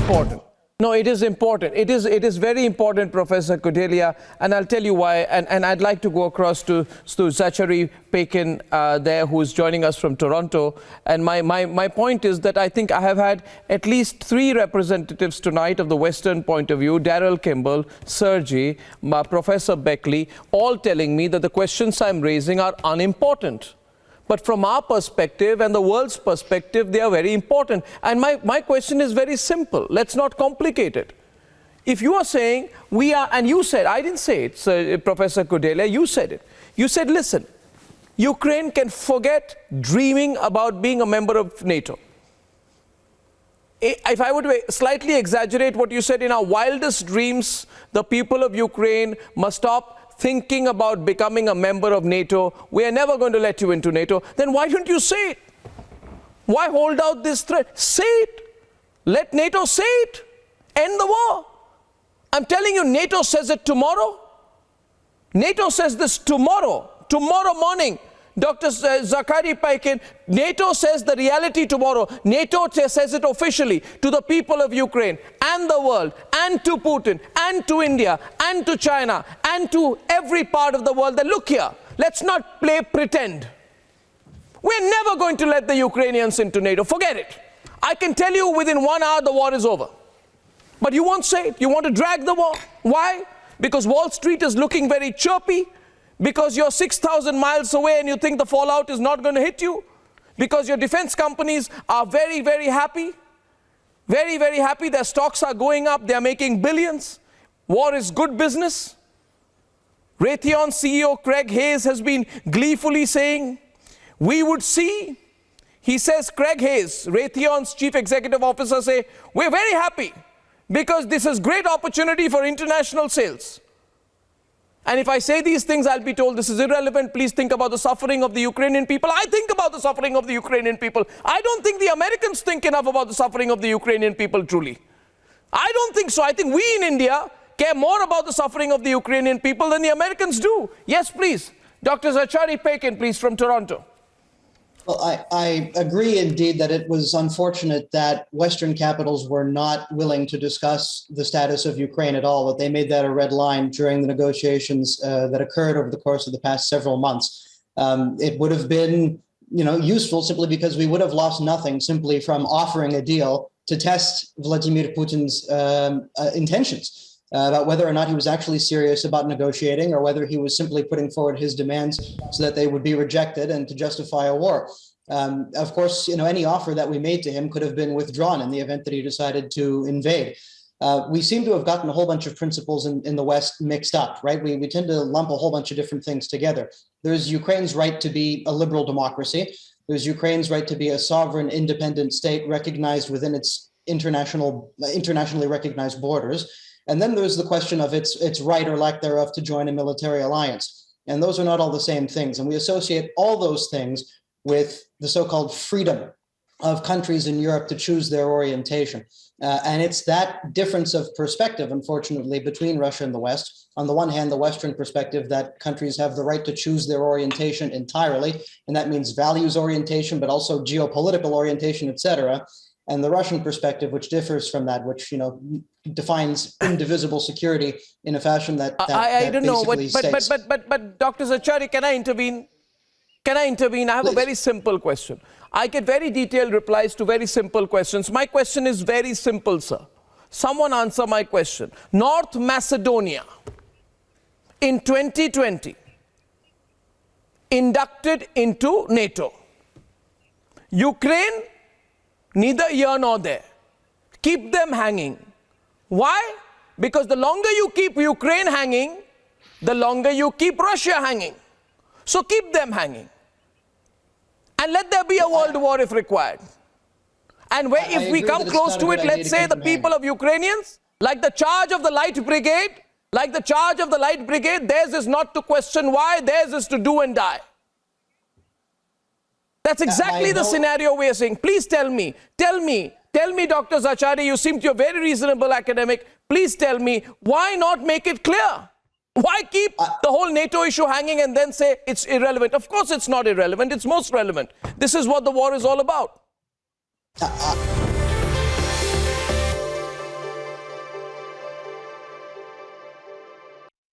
important. No, it is important. It is very important, Professor Kodelia, and I'll tell you why. And I'd like to go across to Zachary Paikin there, who is joining us from Toronto. And my point is that I think I have had at least 3 representatives tonight of the Western point of view, Daryl Kimball, Sergey, Professor Beckley, all telling me that the questions I'm raising are unimportant. But from our perspective and the world's perspective, they are very important. And my question is very simple. Let's not complicate it. If you are saying we are, and you said, I didn't say it, Professor Kodelia, you said it. You said, listen, Ukraine can forget dreaming about being a member of NATO. If I were to slightly exaggerate what you said, in our wildest dreams, the people of Ukraine must stop thinking about becoming a member of NATO. We are never going to let you into NATO. Then why don't you say it? Why hold out this threat? Say it. Let NATO say it. End the war. I'm telling you, NATO says it tomorrow. NATO says this tomorrow morning. Dr. Zachary Paikin, NATO says the reality tomorrow. NATO says it officially to the people of Ukraine and the world, and to Putin, and to India, and to China, and to every part of the world that, look here, let's not play pretend. We're never going to let the Ukrainians into NATO. Forget it. I can tell you within 1 hour the war is over. But you won't say it. You want to drag the war. Why? Because Wall Street is looking very chirpy. Because you're 6,000 miles away and you think the fallout is not going to hit you? Because your defense companies are very, very happy? Very, very happy. Their stocks are going up. They're making billions. War is good business. Raytheon CEO Craig Hayes has been gleefully saying, we would see. He says, Craig Hayes, Raytheon's chief executive officer, say, we're very happy because this is great opportunity for international sales. And if I say these things, I'll be told this is irrelevant. Please think about the suffering of the Ukrainian people. I think about the suffering of the Ukrainian people. I don't think the Americans think enough about the suffering of the Ukrainian people, truly. I don't think so. I think we in India care more about the suffering of the Ukrainian people than the Americans do. Yes, please. Dr. Zachary Paikin, please, from Toronto. Well, I agree indeed that it was unfortunate that Western capitals were not willing to discuss the status of Ukraine at all, that they made that a red line during the negotiations that occurred over the course of the past several months. It would have been, useful simply because we would have lost nothing simply from offering a deal to test Vladimir Putin's intentions about whether or not he was actually serious about negotiating or whether he was simply putting forward his demands so that they would be rejected and to justify a war. Of course, any offer that we made to him could have been withdrawn in the event that he decided to invade. We seem to have gotten a whole bunch of principles in the West mixed up, right? We tend to lump a whole bunch of different things together. There's Ukraine's right to be a liberal democracy. There's Ukraine's right to be a sovereign, independent state recognized within its internationally recognized borders. And then there's the question of its right or lack thereof to join a military alliance. And those are not all the same things. And we associate all those things with the so-called freedom of countries in Europe to choose their orientation. And it's that difference of perspective, unfortunately, between Russia and the West. On the one hand, the Western perspective that countries have the right to choose their orientation entirely. And that means values orientation, but also geopolitical orientation, et cetera. And the Russian perspective, which differs from that, which defines indivisible security in a fashion that I don't know, states. but Dr. Zachary, can I intervene? Can I intervene? I have a very simple question. I get very detailed replies to very simple questions. My question is very simple, sir. Someone answer my question. North Macedonia in 2020 inducted into NATO. Ukraine, neither here nor there. Keep them hanging. Why? Because the longer you keep Ukraine hanging, the longer you keep Russia hanging. So keep them hanging. And let there be a world war if required. And if we come close to it, let's say the people of Ukrainians, like the charge of the Light Brigade, theirs is not to question why, theirs is to do and die. That's exactly the scenario we are seeing. Please tell me, Dr. Zachary, you seem to be a very reasonable academic. Please tell me, why not make it clear? Why keep the whole NATO issue hanging and then say it's irrelevant? Of course it's not irrelevant, it's most relevant. This is what the war is all about.